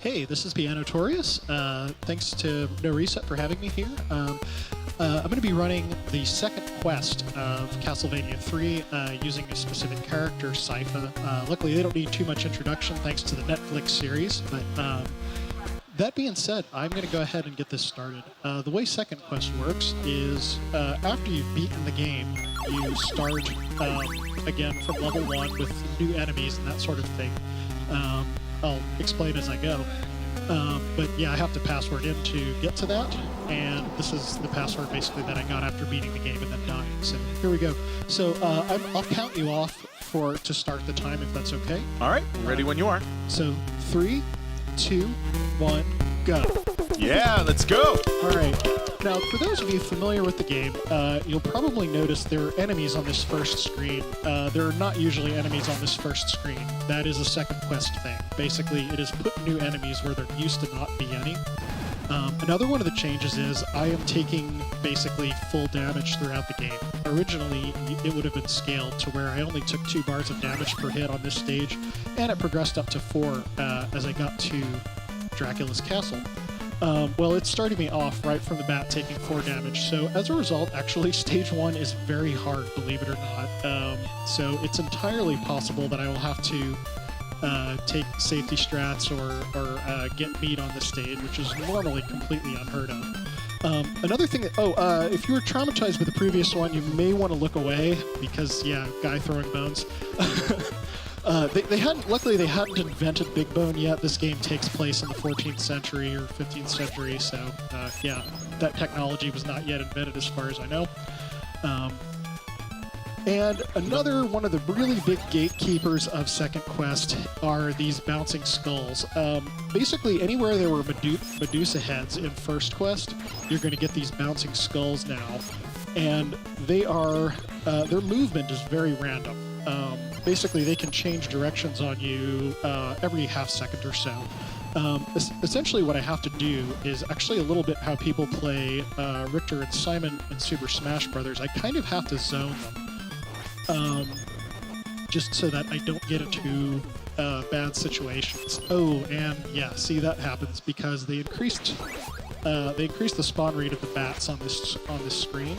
Hey, this is Pianotorious. Thanks to NoReset for having me here. I'm going to be running the second quest of Castlevania 3 using a specific character, Sypha. Luckily, they don't need too much introduction thanks to the Netflix series, but that being said, I'm going to go ahead and get this started. The way second quest works is after you've beaten the game, you start again from level 1 with new enemies and that sort of thing. I'll explain as I go. But yeah, I have to password in to get to that, and this is the password basically that I got after beating the game and then dying. So here we go. So I'll count you off to start the time if that's okay. All right, ready when you are. So 3, 2, 1, go. Yeah, let's go. All right. Now, for those of you familiar with the game, you'll probably notice there are enemies on this first screen. There are not usually enemies on this first screen. That is a second quest thing. Basically, it is put new enemies where there used to not be any. Another one of the changes is I am taking basically full damage throughout the game. Originally, it would have been scaled to where I only took 2 bars of damage per hit on this stage, and it progressed up to 4 as I got to Dracula's castle. Well, it started me off right from the bat taking 4 damage, so as a result, actually, stage 1 is very hard, believe it or not. So it's entirely possible that I will have to take safety strats or get meat on the stage, which is normally completely unheard of. Another thing that, if you were traumatized with the previous one, you may want to look away, because, yeah, guy throwing bones. Luckily they hadn't invented Big Bone yet. This game takes place in the 14th century or 15th century, so yeah, that technology was not yet invented as far as I know. And another one of the really big gatekeepers of Second Quest are these bouncing skulls. Basically, anywhere there were Medusa heads in First Quest, you're going to get these bouncing skulls now. And they are, their movement is very random. Basically, they can change directions on you every half second or so. Essentially, what I have to do is actually a little bit how people play Richter and Simon in Super Smash Bros. I kind of have to zone them, just so that I don't get into bad situations. Oh, and yeah, see, that happens because they increased the spawn rate of the bats on this screen.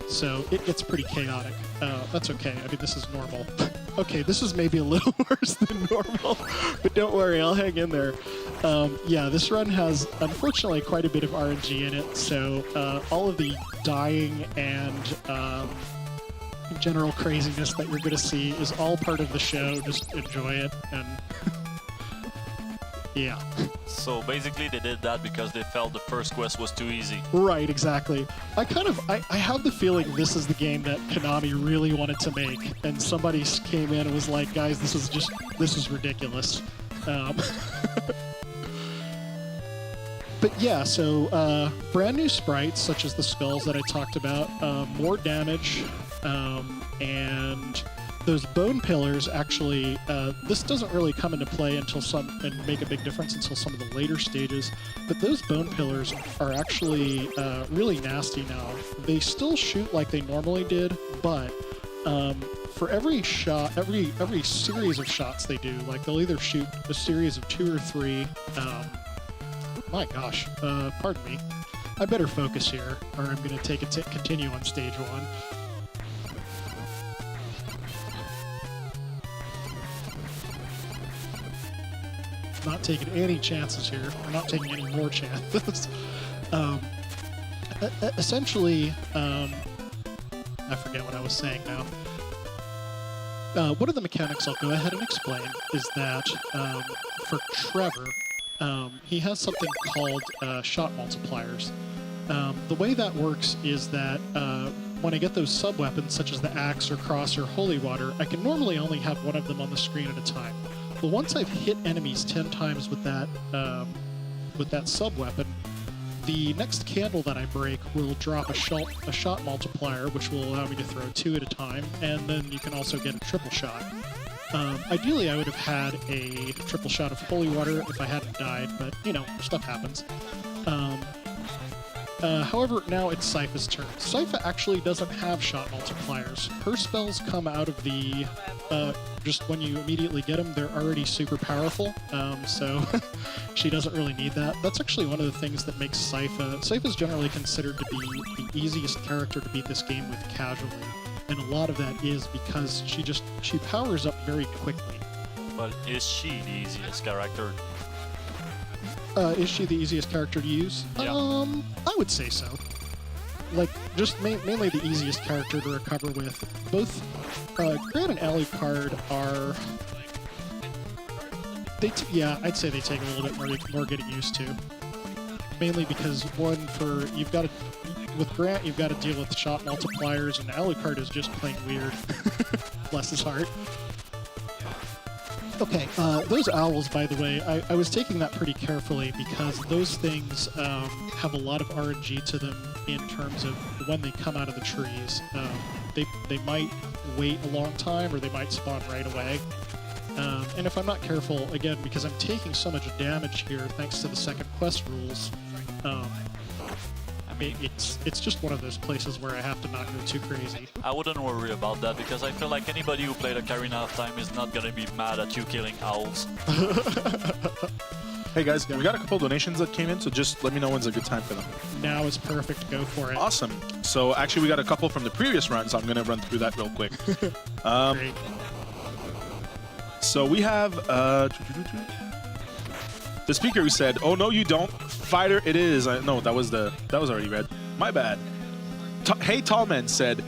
So it gets pretty chaotic. That's okay. I mean, this is normal. Okay, this is maybe a little worse than normal, but don't worry, I'll hang in there. Yeah, this run has, unfortunately, quite a bit of RNG in it, so all of the dying and general craziness that you're going to see is all part of the show. Just enjoy it, and yeah. So basically they did that because they felt the first quest was too easy. Right, exactly. I have the feeling this is the game that Konami really wanted to make, and somebody came in and was like, guys, this is ridiculous. But yeah, so brand new sprites, such as the skulls that I talked about, more damage, and those bone pillars actually, this doesn't really come into play and make a big difference until some of the later stages, but those bone pillars are actually really nasty now. They still shoot like they normally did, but for every shot, every series of shots they do, like they'll either shoot a series of 2 or 3, my gosh, pardon me. I better focus here, or I'm going to continue on stage 1. Not taking any chances here. We're not taking any more chances. Essentially, I forget what I was saying now. One of the mechanics I'll go ahead and explain is that for Trevor, he has something called shot multipliers. The way that works is that when I get those sub-weapons, such as the axe or cross or holy water, I can normally only have one of them on the screen at a time. But once I've hit enemies 10 times with that sub-weapon, the next candle that I break will drop a shot multiplier, which will allow me to throw 2 at a time, and then you can also get a triple shot. Ideally, I would have had a triple shot of holy water if I hadn't died, but, you know, stuff happens. However, now it's Sypha's turn. Sypha actually doesn't have shot multipliers. Her spells come out of the just when you immediately get them, they're already super powerful, so she doesn't really need that. That's actually one of the things that makes Sypha... Sypha's generally considered to be the easiest character to beat this game with casually, and a lot of that is because she powers up very quickly. But is she the easiest character? Is she the easiest character to use? Yeah. I would say so. Like, just mainly the easiest character to recover with. Both Grant and Alucard are... yeah, I'd say they take a little bit more getting used to. Mainly because, one, with Grant, you've got to deal with shot multipliers, and Alucard is just plain weird. Bless his heart. Okay, those owls, by the way, I was taking that pretty carefully because those things have a lot of RNG to them in terms of when they come out of the trees. They might wait a long time or they might spawn right away. And if I'm not careful, again, because I'm taking so much damage here thanks to the second quest rules, it's just one of those places where I have to not go too crazy. I wouldn't worry about that because I feel like anybody who played Ocarina of Time is not gonna be mad at you killing owls. Hey guys, we got a couple donations that came in, so just let me know when's a good time for them. Now is perfect. Go for it. Awesome. So actually we got a couple from the previous run, so I'm going to run through that real quick. Great. So we have the speaker who said, "Oh no, you don't. Fighter, it is." No, that was already read. My bad. Hey Tallman said,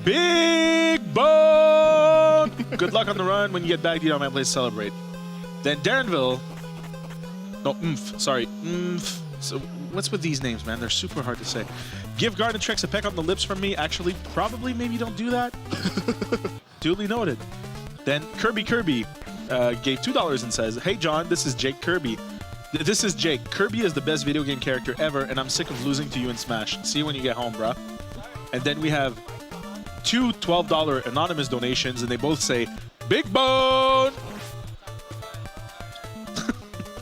"Big Bone." Good luck on the run. When you get back, you know my place to celebrate. Then Darrenville. No, sorry. So what's with these names, man? They're super hard to say. Give Garden Trex a peck on the lips from me. Actually, probably, maybe don't do that. Duly noted. Then Kirby gave $2 and says, "Hey John, this is Jake Kirby. This is Jake. Kirby is the best video game character ever, and I'm sick of losing to you in Smash. See you when you get home, bruh." And then we have two $12 anonymous donations, and they both say, "Big Bone."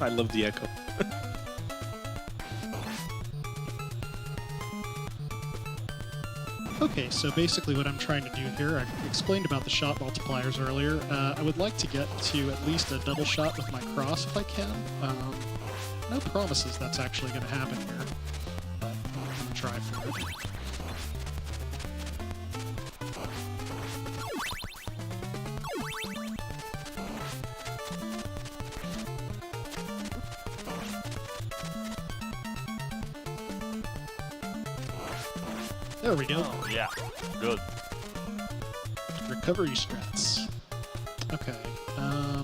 I love the echo. Okay, so basically what I'm trying to do here, I explained about the shot multipliers earlier. I would like to get to at least a double shot with my cross if I can. No promises that's actually going to happen here, but I'm going to try for it. There we go. Oh, yeah, good. Recovery strats. Okay,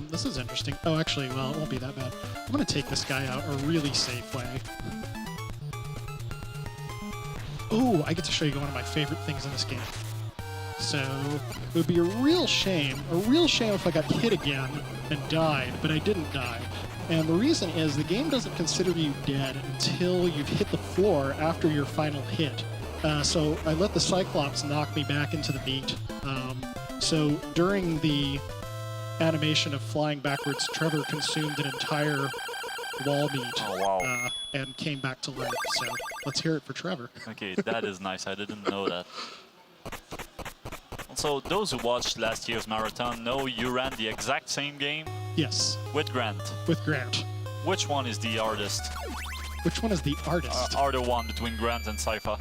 this is interesting. Oh, actually, well, it won't be that bad. I'm going to take this guy out a really safe way. Oh, I get to show you one of my favorite things in this game. So, it would be a real shame if I got hit again and died, but I didn't die. And the reason is the game doesn't consider you dead until you've hit the floor after your final hit. So I let the Cyclops knock me back into the beat. So during the animation of flying backwards, Trevor consumed an entire wall meat and came back to life. So let's hear it for Trevor. Okay, that is nice. I didn't know that. Also, those who watched last year's marathon know you ran the exact same game? Yes. With Grant. With Grant. Which one is the hardest? Which one is the artist? Harder one between Grant and Sypha.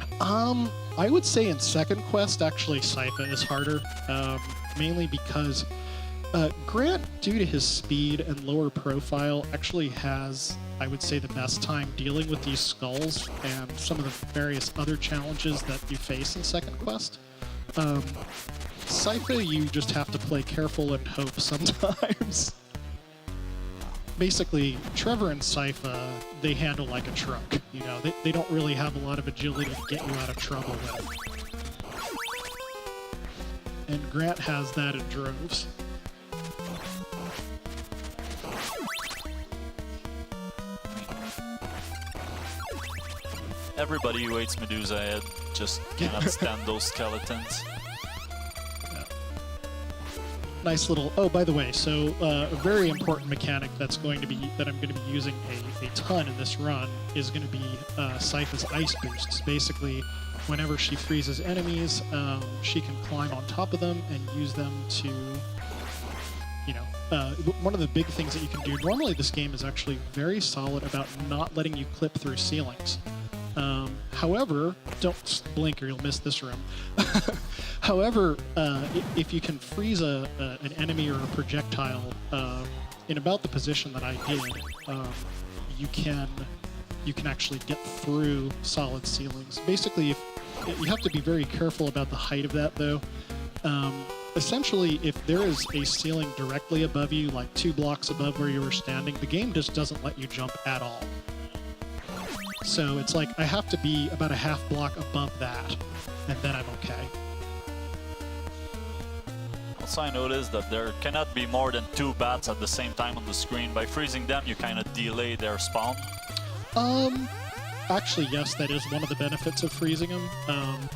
I would say in second quest, actually, Sypha is harder. Mainly because Grant, due to his speed and lower profile, actually has, I would say, the best time dealing with these skulls and some of the various other challenges that you face in second quest. Sypha, you just have to play careful and hope sometimes. Basically, Trevor and Sypha, they handle like a truck. You know, they don't really have a lot of agility to get you out of trouble with. And Grant has that in droves. Everybody who hates Medusa Head just cannot stand those skeletons. Nice little. Oh, by the way, so a very important mechanic that I'm going to be using a ton in this run is going to be Sypha's ice boosts. Basically, whenever she freezes enemies, she can climb on top of them and use them to one of the big things that you can do. Normally, this game is actually very solid about not letting you clip through ceilings. However, don't blink or you'll miss this room. However, if you can freeze an enemy or a projectile in about the position that I did, you can actually get through solid ceilings. Basically, you have to be very careful about the height of that, though. Essentially, if there is a ceiling directly above you, like 2 blocks above where you were standing, the game just doesn't let you jump at all. So it's like I have to be about a half block above that, and then I'm okay. Also, I noticed that there cannot be more than 2 bats at the same time on the screen. By freezing them, you kind of delay their spawn. Actually, yes, that is one of the benefits of freezing them.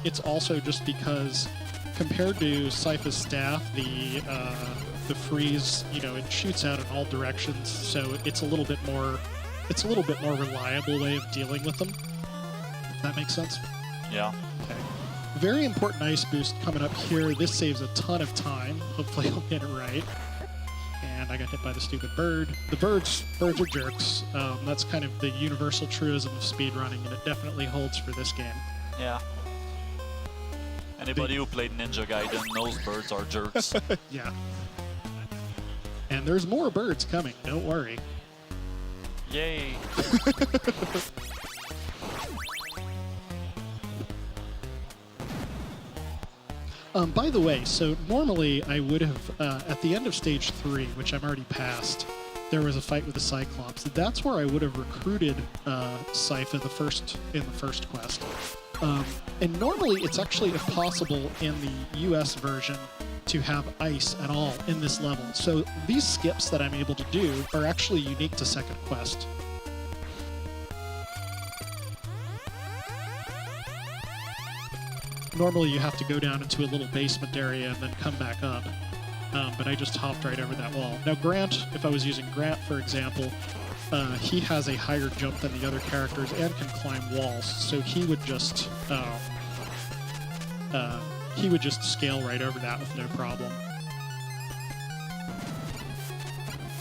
It's also just because compared to Sypha's staff, the freeze, it shoots out in all directions, so it's a little bit more reliable way of dealing with them. If that makes sense. Yeah. Okay. Very important ice boost coming up here. This saves a ton of time. Hopefully I'll get it right. And I got hit by the stupid bird. The birds are jerks. That's kind of the universal truism of speedrunning, and it definitely holds for this game. Yeah. Anybody who played Ninja Gaiden knows birds are jerks. Yeah. And there's more birds coming, don't worry. Yay. By the way, so normally I would have, at the end of stage 3, which I'm already past, there was a fight with the Cyclops. That's where I would have recruited Sypha in the first quest. And normally it's actually impossible in the US version to have ice at all in this level. So these skips that I'm able to do are actually unique to second quest. Normally you have to go down into a little basement area and then come back up. But I just hopped right over that wall. Now Grant, if I was using Grant for example, he has a higher jump than the other characters and can climb walls, so he would just scale right over that with no problem.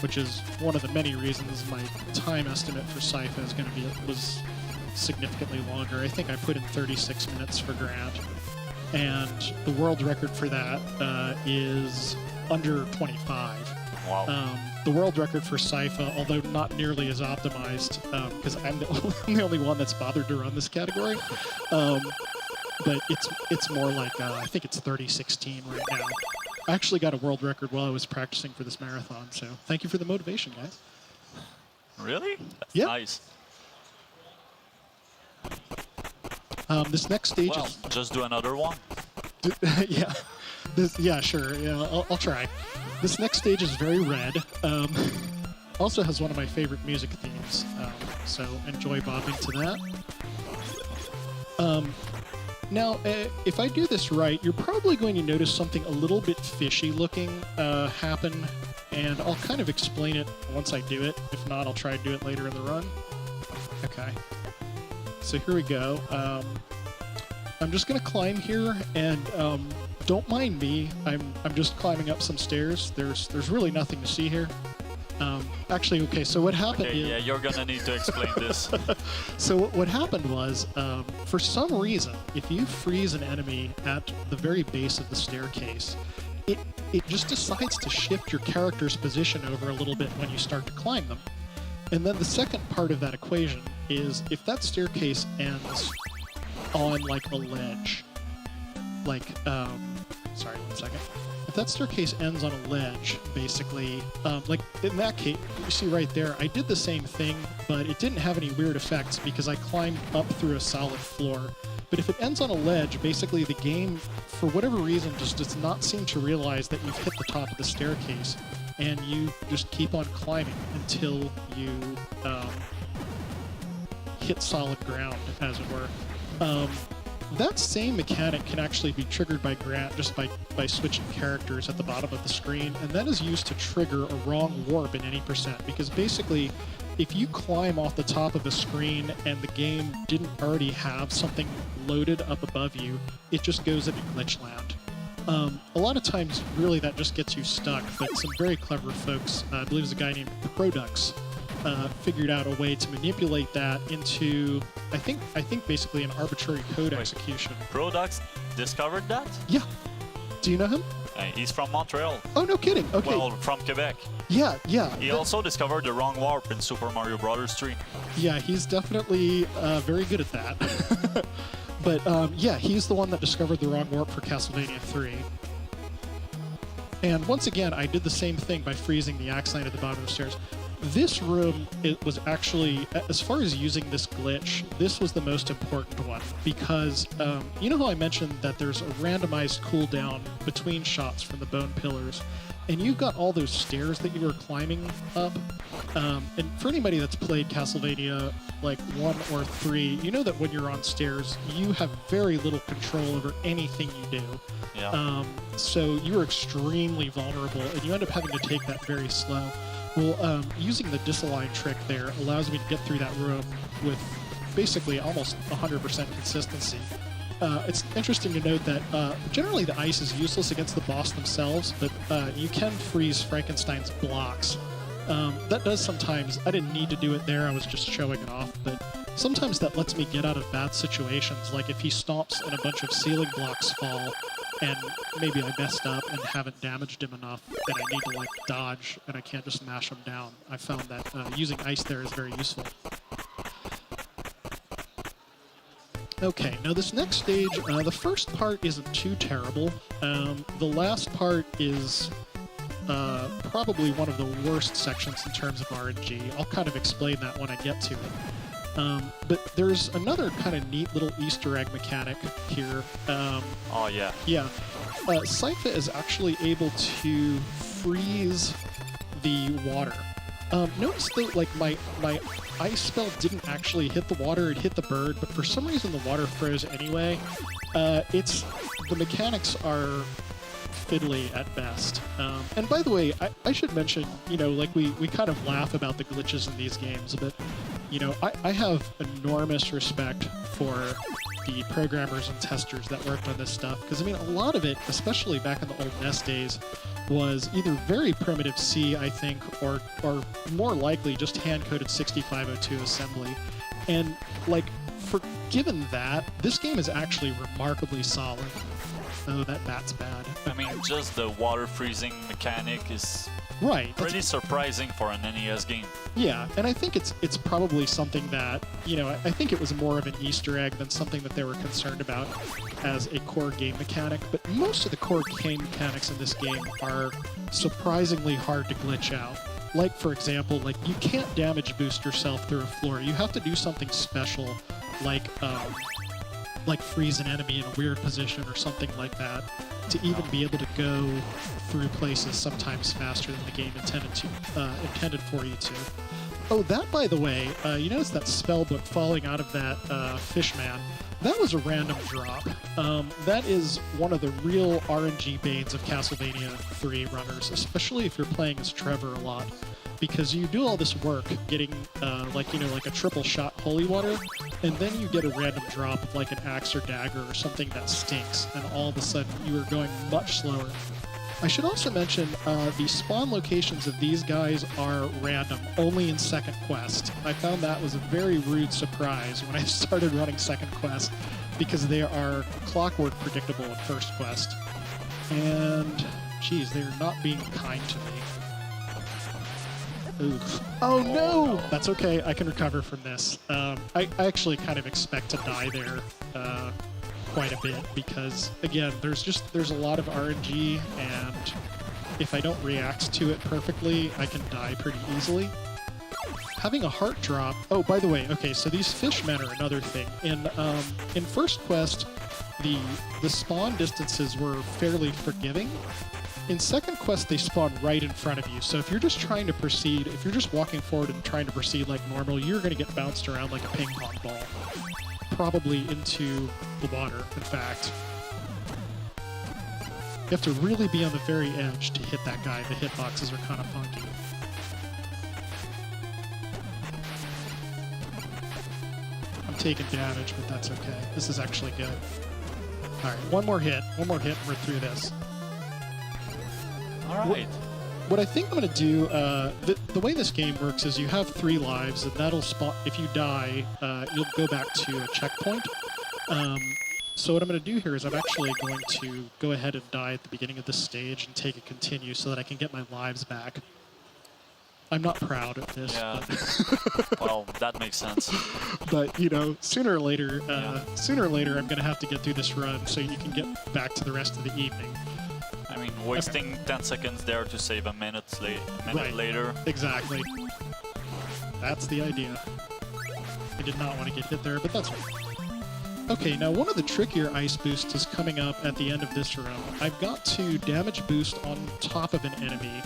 Which is one of the many reasons my time estimate for Sypha is was significantly longer. I think I put in 36 minutes for Grant, and the world record for that is under 25. Wow. The world record for Sypha, although not nearly as optimized, because I'm the only one that's bothered to run this category, but it's more like, I think it's 30:16 right now. I actually got a world record while I was practicing for this marathon, so thank you for the motivation, guys. Really? That's yep. Nice. This next stage Well, is... just do another one. Yeah. Yeah, sure. Yeah, I'll try. This next stage is very red. Also has one of my favorite music themes, so enjoy bobbing to that. Now, if I do this right, you're probably going to notice something a little bit fishy looking happen, and I'll kind of explain it once I do it. If not, I'll try to do it later in the run. Okay. So here we go. I'm just going to climb here, and don't mind me. I'm just climbing up some stairs. There's really nothing to see here. Actually, okay, so what happened is... Yeah, you're gonna need to explain this. So what happened was, for some reason, if you freeze an enemy at the very base of the staircase, it just decides to shift your character's position over a little bit when you start to climb them. And then the second part of that equation is if that staircase ends on like a ledge, like, sorry, 1 second. If that staircase ends on a ledge, basically, like in that case, you see right there, I did the same thing, but it didn't have any weird effects because I climbed up through a solid floor. But if it ends on a ledge, basically the game, for whatever reason, just does not seem to realize that you've hit the top of the staircase, and you just keep on climbing until you hit solid ground, as it were. That same mechanic can actually be triggered by Grant just by switching characters at the bottom of the screen, and that is used to trigger a wrong warp in any percent, because basically if you climb off the top of a screen and the game didn't already have something loaded up above you, it just goes into glitch land. A lot of times, really, that just gets you stuck, but some very clever folks, I believe it was a guy named Produx, figured out a way to manipulate that into, I think basically an arbitrary code execution. Products discovered that? Yeah. Do you know him? He's from Montreal. Oh, no kidding. Okay. Well, from Quebec. Yeah. He also discovered the wrong warp in Super Mario Bros. 3. Yeah, he's definitely very good at that. But yeah, he's the one that discovered the wrong warp for Castlevania 3. And once again, I did the same thing by freezing the axe line at the bottom of the stairs. This room, it was actually, as far as using this glitch, this was the most important one because you know how I mentioned that there's a randomized cooldown between shots from the bone pillars, and you've got all those stairs that you were climbing up. And for anybody that's played Castlevania like 1 or 3, you know that when you're on stairs, you have very little control over anything you do. Yeah. So you're extremely vulnerable, and you end up having to take that very slow. Well, using the disalign trick there allows me to get through that room with basically almost 100% consistency. It's interesting to note that generally the ice is useless against the boss themselves, but you can freeze Frankenstein's blocks. That does sometimes, I didn't need to do it there, I was just showing it off, but sometimes that lets me get out of bad situations, like if he stomps and a bunch of ceiling blocks fall, and maybe I messed up and haven't damaged him enough, and I need to like dodge, and I can't just mash him down. I found that using ice there is very useful. Okay, now this next stage, the first part isn't too terrible. The last part is probably one of the worst sections in terms of RNG. I'll kind of explain that when I get to it. But there's another kind of neat little Easter egg mechanic here. Oh, yeah. Yeah. Sypha is actually able to freeze the water. Notice though, like my ice spell didn't actually hit the water, it hit the bird, but for some reason the water froze anyway. The mechanics are fiddly at best. And by the way, I should mention, you know, like we kind of laugh about the glitches in these games, but, you know, I have enormous respect for the programmers and testers that worked on this stuff, because, I mean, a lot of it, especially back in the old NES days, was either very primitive C, I think, or more likely just hand-coded 6502 assembly. And, like, given that, this game is actually remarkably solid. Oh, that bat's bad. I mean, just the water freezing mechanic is right. pretty surprising for an NES game. Yeah, and I think it's probably something that, you know, I think it was more of an Easter egg than something that they were concerned about as a core game mechanic, but most of the core game mechanics in this game are surprisingly hard to glitch out. Like, for example, like, you can't damage boost yourself through a floor. You have to do something special, like freeze an enemy in a weird position or something like that, to even be able to go through places sometimes faster than the game intended for you to. Oh, that, by the way, you notice that spell book falling out of that fish man? That was a random drop. That is one of the real RNG banes of Castlevania 3 runners, especially if you're playing as Trevor a lot, because you do all this work getting, like a triple shot holy water, and then you get a random drop of like an axe or dagger or something that stinks, and all of a sudden you are going much slower. I should also mention the spawn locations of these guys are random, only in second quest. I found that was a very rude surprise when I started running second quest, because they are clockwork predictable in first quest. And, geez, they're not being kind to me. Oof. Oh no! That's okay, I can recover from this. I actually kind of expect to die there quite a bit, because again, there's a lot of RNG, and if I don't react to it perfectly, I can die pretty easily. Having a heart drop. Oh, by the way, okay, so these fishmen are another thing. In first quest, the spawn distances were fairly forgiving. In second quest, they spawn right in front of you, so if you're just trying to proceed, if you're just walking forward and trying to proceed like normal, you're going to get bounced around like a ping pong ball. Probably into the water, in fact. You have to really be on the very edge to hit that guy. The hitboxes are kind of funky. I'm taking damage, but that's okay. This is actually good. All right, one more hit, and we're through this. All right. What I think I'm going to do, the way this game works is you have 3 lives, and that'll spawn. If you die, you'll go back to a checkpoint. So what I'm going to do here is I'm actually going to go ahead and die at the beginning of this stage and take a continue so that I can get my lives back. I'm not proud of this. Yeah. Well, that makes sense. But you know, sooner or later, I'm going to have to get through this run so you can get back to the rest of the evening. I mean, wasting 10 seconds there to save a minute, later. Exactly. That's the idea. I did not want to get hit there, but that's right. Okay, now one of the trickier ice boosts is coming up at the end of this room. I've got to damage boost on top of an enemy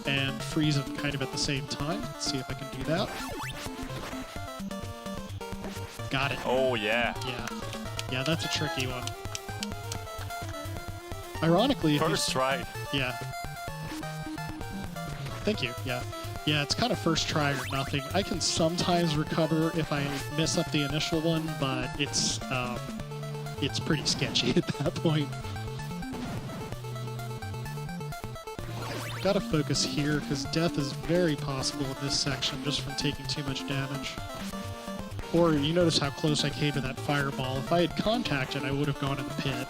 and freeze him kind of at the same time. Let's see if I can do that. Got it. Oh, yeah. Yeah, that's a tricky one. Ironically, First try. Yeah. Thank you. Yeah. Yeah, it's kind of first try or nothing. I can sometimes recover if I mess up the initial one, but it's pretty sketchy at that point. Gotta focus here, because death is very possible in this section just from taking too much damage. Or you notice how close I came to that fireball. If I had contacted, I would have gone in the pit.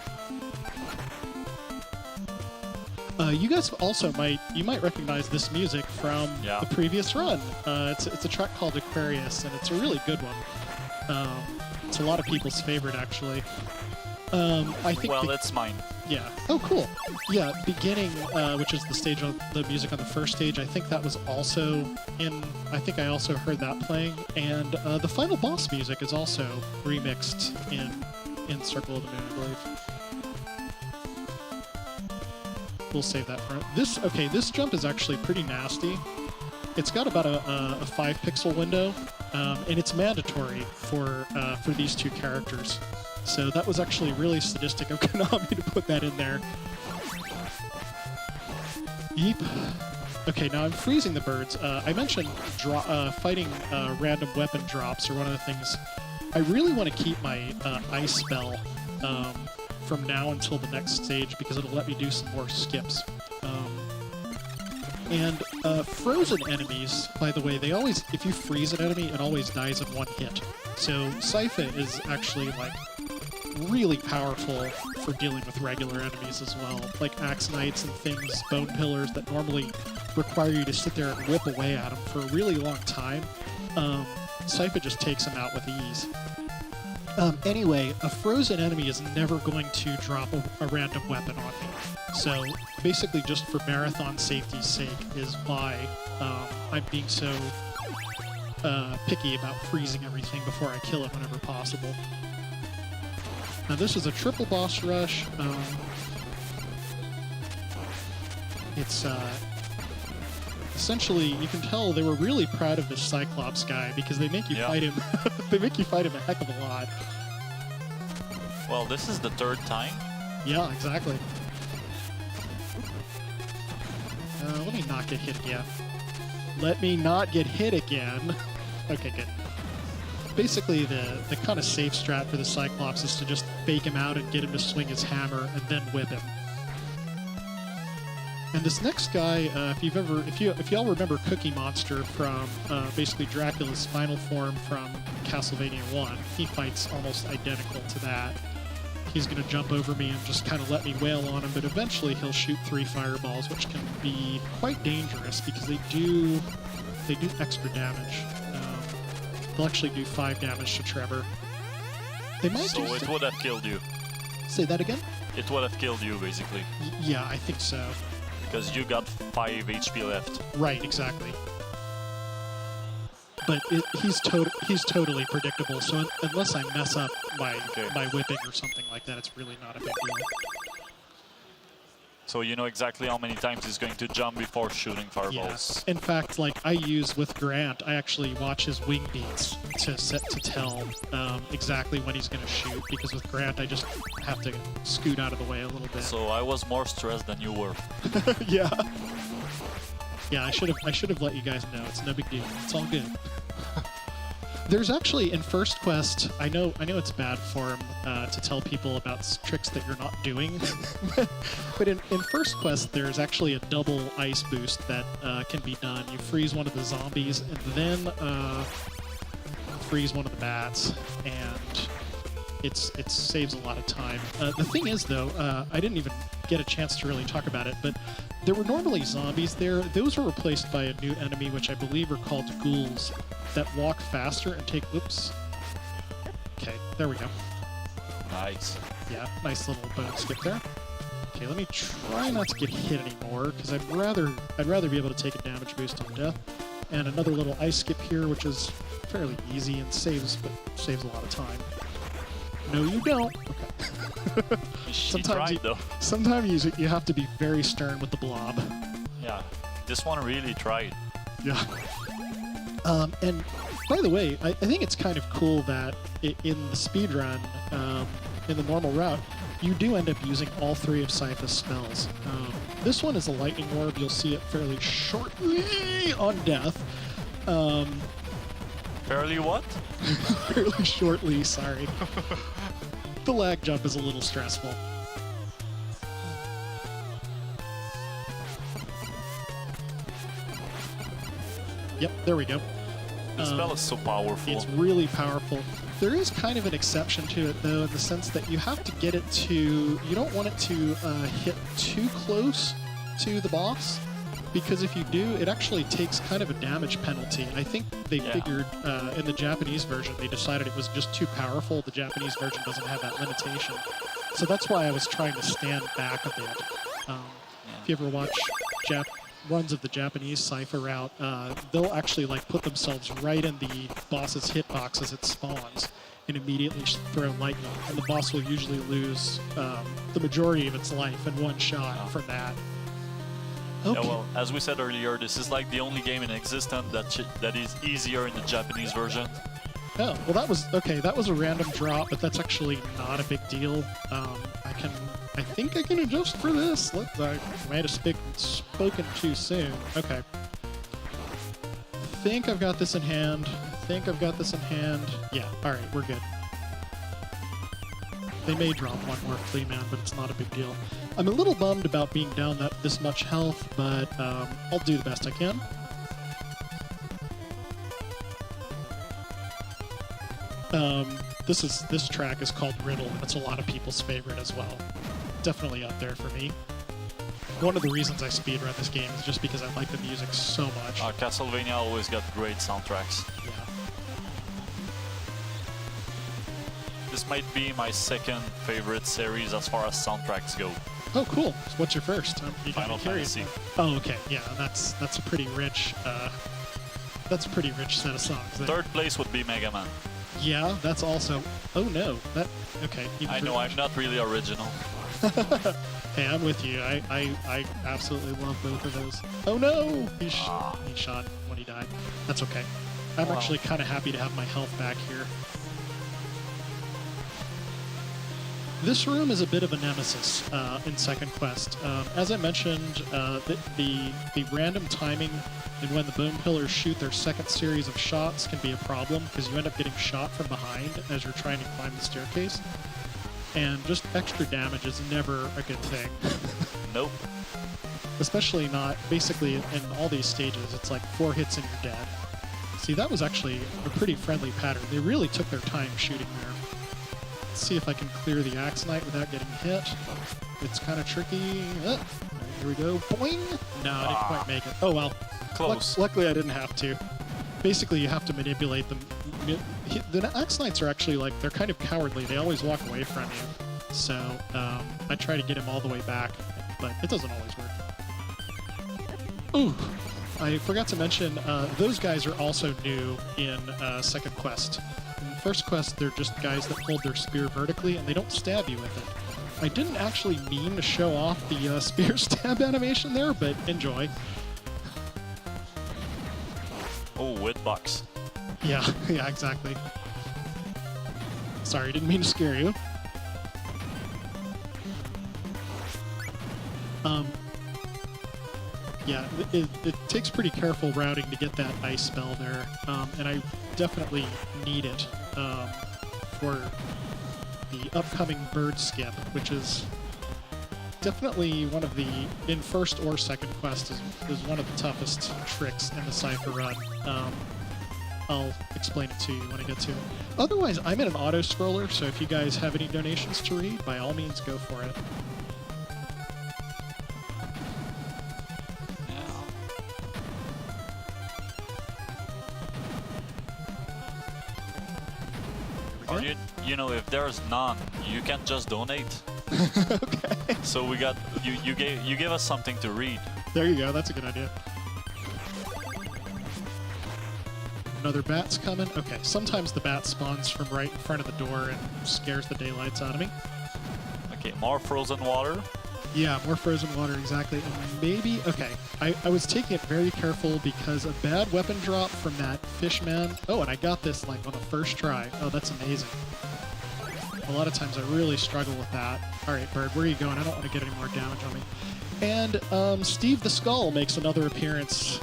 You guys also might recognize this music from the previous run. It's a track called Aquarius, and it's a really good one. It's a lot of people's favorite, actually. I think. Well, it's mine. Yeah. Oh, cool. Yeah, beginning, which is the stage of the music on the first stage. I think that was also in. I think I also heard that playing, and the final boss music is also remixed in Circle of the Moon, I believe. We'll save that for this. Okay, this jump is actually pretty nasty. It's got about a 5-pixel window, and it's mandatory for these 2 characters. So that was actually really sadistic of Konami to put that in there. Yeep. Okay, now I'm freezing the birds. I mentioned fighting random weapon drops are one of the things. I really want to keep my ice spell from now until the next stage because it'll let me do some more skips. And frozen enemies, by the way, they always, if you freeze an enemy, it always dies in 1 hit. So Sypha is actually like really powerful for dealing with regular enemies as well, like Axe Knights and things, Bone Pillars that normally require you to sit there and whip away at them for a really long time. Sypha just takes them out with ease. Anyway, a frozen enemy is never going to drop a random weapon on me. So basically just for marathon safety's sake is why I'm being so picky about freezing everything before I kill it whenever possible. Now this is a triple boss rush. It's essentially, you can tell they were really proud of this Cyclops guy because they make you fight him. They make you fight him a heck of a lot. Well, this is the 3rd time. Yeah, exactly. Let me not get hit again. Let me not get hit again. Okay, good. Basically, the kind of safe strat for the Cyclops is to just fake him out and get him to swing his hammer and then whip him. And this next guy, if y'all remember Cookie Monster from basically Dracula's final form from Castlevania 1, he fights almost identical to that. He's going to jump over me and just kind of let me wail on him, but eventually he'll shoot 3 fireballs, which can be quite dangerous because they do extra damage. They'll actually do 5 damage to Trevor. They might so it would have killed you. Say that again? It would have killed you, basically. Yeah, I think so. Because you got 5 HP left. Right, exactly. But he's totally predictable, so unless I mess up my whipping or something like that, it's really not a big deal. So you know exactly how many times he's going to jump before shooting fireballs. Yes. In fact, like I use with Grant, I actually watch his wing beats to tell exactly when he's going to shoot, because with Grant I just have to scoot out of the way a little bit. So I was more stressed than you were. Yeah. Yeah, I should have let you guys know. It's no big deal. It's all good. There's actually, in first quest, I know it's bad form to tell people about tricks that you're not doing, but in first quest, there's actually a double ice boost that can be done. You freeze one of the zombies, and then freeze one of the bats, and it saves a lot of time. The thing is, though, I didn't even get a chance to really talk about it, but there were normally zombies there. Those were replaced by a new enemy, which I believe are called ghouls, that walk faster and take... Oops. Okay, there we go. Nice. Yeah, nice little bone skip there. Okay, let me try not to get hit anymore, because I'd rather be able to take a damage boost on death. And another little ice skip here, which is fairly easy and saves a lot of time. No, you don't. Okay. Sometimes you have to be very stern with the blob. Yeah, this one really tried. Yeah. And by the way, I think it's kind of cool that in the speedrun, in the normal route, you do end up using all 3 of Sypha's spells. This one is a lightning orb. You'll see it fairly shortly on death. Fairly what? Fairly shortly, sorry. The lag jump is a little stressful. Yep, there we go. The spell is so powerful. It's really powerful. There is kind of an exception to it, though, in the sense that you have to get it to... You don't want it to hit too close to the boss, because if you do, it actually takes kind of a damage penalty. I think they figured in the Japanese version, they decided it was just too powerful. The Japanese version doesn't have that limitation. So that's why I was trying to stand back a bit. If you ever watch runs of the Japanese Sypha route, they'll actually like put themselves right in the boss's hitbox as it spawns and immediately throw lightning. And the boss will usually lose the majority of its life in one shot from that. Okay. Yeah, well, as we said earlier, this is like the only game in existence that is easier in the Japanese version. Oh, well that was, okay, that was a random drop, but that's actually not a big deal. I think I can adjust for this. I might have spoken too soon. Okay. I think I've got this in hand. Yeah, alright, we're good. They may drop one more flea man, but it's not a big deal. I'm a little bummed about being down this much health, but I'll do the best I can. This track is called Riddle, and it's a lot of people's favorite as well. Definitely up there for me. One of the reasons I speedrun this game is just because I like the music so much. Castlevania always got great soundtracks. Yeah. This might be my second favorite series as far as soundtracks go. Oh, cool. So what's your first? Final Fantasy. Oh, okay. Yeah, that's a pretty rich. That's a pretty rich set of songs. Third place would be Mega Man. Yeah, that's also. Oh no, that okay. I know I'm not really original. Hey, I'm with you. I absolutely love both of those. Oh no, he shot when he died. That's okay. I'm actually kind of happy to have my health back here. This room is a bit of a nemesis in Second Quest. As I mentioned, the random timing and when the Bone Pillars shoot their second series of shots can be a problem because you end up getting shot from behind as you're trying to climb the staircase. And just extra damage is never a good thing. Nope. Especially not, basically in all these stages, it's like 4 hits and you're dead. See, that was actually a pretty friendly pattern. They really took their time shooting there. Let's see if I can clear the Axe Knight without getting hit. It's kind of tricky. Here we go. Boing! No, I didn't quite make it. Oh well. Close. Luckily I didn't have to. Basically, you have to manipulate them. The Axe Knights are actually like, they're kind of cowardly. They always walk away from you. So I try to get him all the way back, but it doesn't always work. Ooh! I forgot to mention, those guys are also new in Second Quest. In First Quest, they're just guys that hold their spear vertically, and they don't stab you with it. I didn't actually mean to show off the spear stab animation there, but enjoy. Oh, hitbox. Yeah, yeah, exactly. Sorry, didn't mean to scare you. Yeah, it takes pretty careful routing to get that ice spell there, and I definitely need it for the upcoming bird skip, which is definitely one of the, in first or second quest, is one of the toughest tricks in the Cypher run. I'll explain it to you when I get to it. Otherwise, I'm in an auto-scroller, so if you guys have any donations to read, by all means, go for it. Or you know, if there's none, you can just donate. Okay. So we got you gave us something to read. There you go. That's a good idea. Another bat's coming. Okay, sometimes the bat spawns from right in front of the door and scares the daylights out of me. Okay, more frozen water. Yeah, more frozen water, exactly. And maybe, okay, I was taking it very careful because a bad weapon drop from that fishman. Oh, and I got this like on the first try. Oh, that's amazing. A lot of times I really struggle with that. All right, Bird, where are you going? I don't want to get any more damage on me. And Steve the Skull makes another appearance,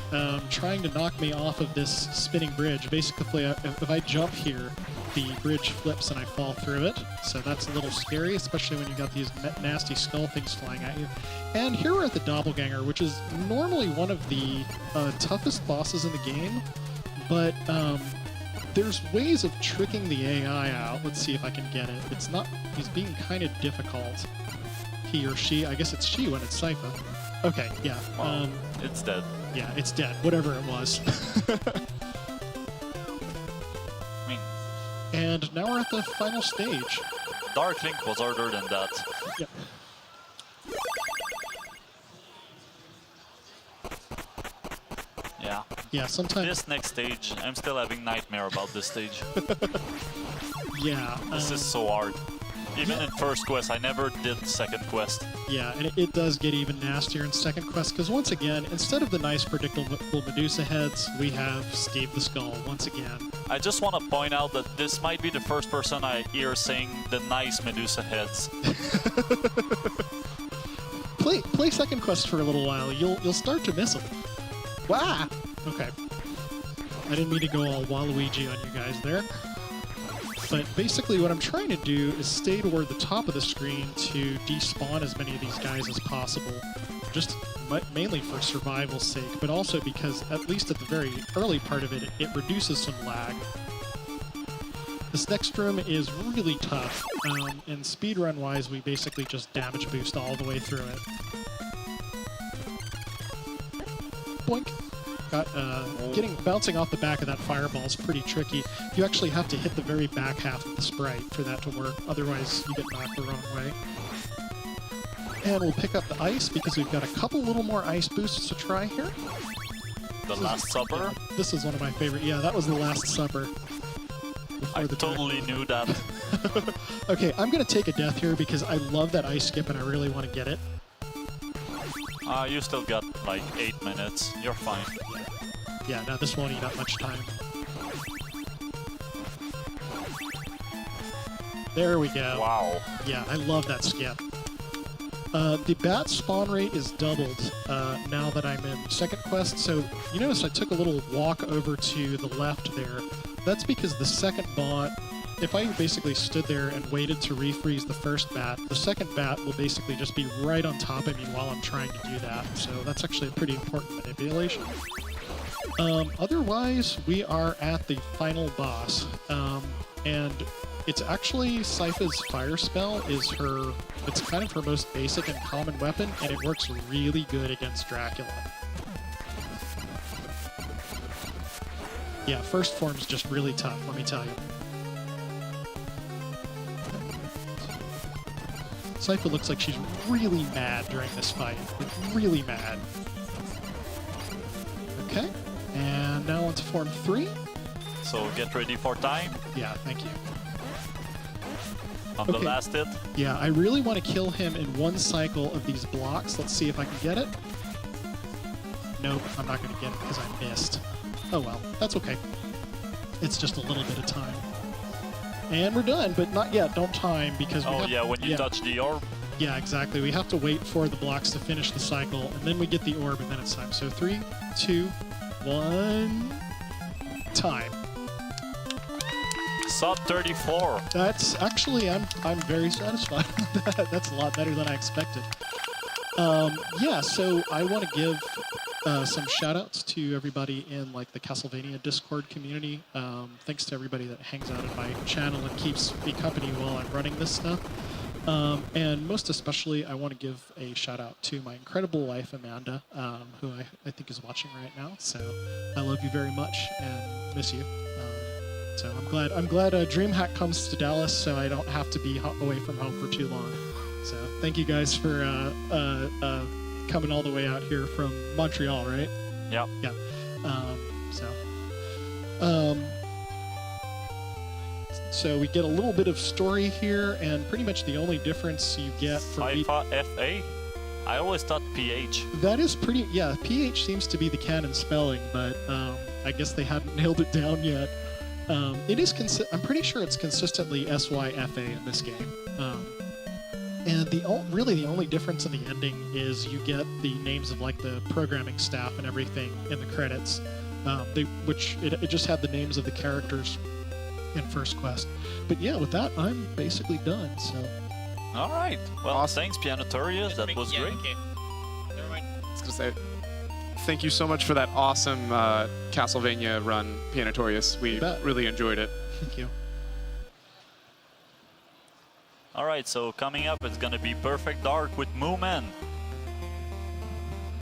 trying to knock me off of this spinning bridge. Basically, if I jump here, the bridge flips and I fall through it. So that's a little scary, especially when you got these nasty skull things flying at you. And here we're at the Doppelganger, which is normally one of the toughest bosses in the game. But there's ways of tricking the AI out. Let's see if I can get it. It's not, he's being kind of difficult. He or she, I guess it's she when it's Sypha. Okay, yeah. Well, it's dead. Yeah, it's dead, whatever it was. I mean, and now we're at the final stage. Dark Link was harder than that. Yep. Yeah. Yeah, sometimes. This next stage, I'm still having nightmare about this stage. Yeah. This is so hard. Even in first quest, I never did second quest. Yeah, and it does get even nastier in second quest, because once again, instead of the nice predictable Medusa heads, we have Steve the Skull once again. I just want to point out that this might be the first person I hear saying the nice Medusa heads. Play second quest for a little while. You'll start to miss them. Wow. Okay. I didn't mean to go all Waluigi on you guys there. But basically what I'm trying to do is stay toward the top of the screen to despawn as many of these guys as possible. Just mainly for survival's sake, but also because, at least at the very early part of it, it reduces some lag. This next room is really tough, and speedrun-wise, we basically just damage boost all the way through it. Boink. Bouncing off the back of that fireball is pretty tricky. You actually have to hit the very back half of the sprite for that to work, otherwise you get knocked the wrong way. And we'll pick up the ice because we've got a couple little more ice boosts to try here. The Last Supper? Yeah, this is one of my favorite. Yeah, that was the Last Supper. I totally knew that. Okay, I'm going to take a death here because I love that ice skip and I really want to get it. You still got like 8 minutes. You're fine. Yeah, no, this won't eat up much time. There we go. Wow. Yeah, I love that skip. The bat spawn rate is doubled now that I'm in second quest. So you notice I took a little walk over to the left there. That's because the second bot, if I basically stood there and waited to refreeze the first bat, the second bat will basically just be right on top of me while I'm trying to do that. So that's actually a pretty important manipulation. Otherwise, we are at the final boss. And it's actually Sypha's fire spell is it's kind of her most basic and common weapon, and it works really good against Dracula. Yeah, first form's just really tough, let me tell you. Sypha looks like she's really mad during this fight. Like, really mad. Okay, and now on to form 3. So get ready for time. Yeah, thank you. On the last hit. Yeah, I really want to kill him in one cycle of these blocks. Let's see if I can get it. Nope, I'm not going to get it because I missed. Oh well, that's okay. It's just a little bit of time. And we're done, but not yet. Don't time because we when you touch the orb. Yeah, exactly. We have to wait for the blocks to finish the cycle, and then we get the orb, and then it's time. So 3, 2, 1, time. Sub 34. That's actually, I'm very satisfied with that. That's a lot better than I expected. Yeah, so I want to give some shout outs to everybody in like the Castlevania Discord community. Thanks to everybody that hangs out in my channel and keeps me company while I'm running this stuff. And most especially, I want to give a shout out to my incredible wife, Amanda, who I think is watching right now. So I love you very much and miss you. So I'm glad Dreamhack comes to Dallas, so I don't have to be away from home for too long. So thank you guys for coming all the way out here from Montreal, right? Yep. Yeah. So we get a little bit of story here, and pretty much the only difference you get from FA? I always thought PH. that is pretty. Yeah, PH seems to be the canon spelling, but I guess they haven't nailed it down yet. It is. I'm pretty sure it's consistently SYFA in this game. And really the only difference in the ending is you get the names of like the programming staff and everything in the credits, it just had the names of the characters in first quest. But yeah, with that, I'm basically done. So. All right. Well, Awesome. thanks, Pianotorious. That was great. Okay. Never mind. I was gonna say, thank you so much for that awesome Castlevania run, Pianotorious. We bet. really enjoyed it. Thank you. All right, so coming up, it's going to be Perfect Dark with Mooman.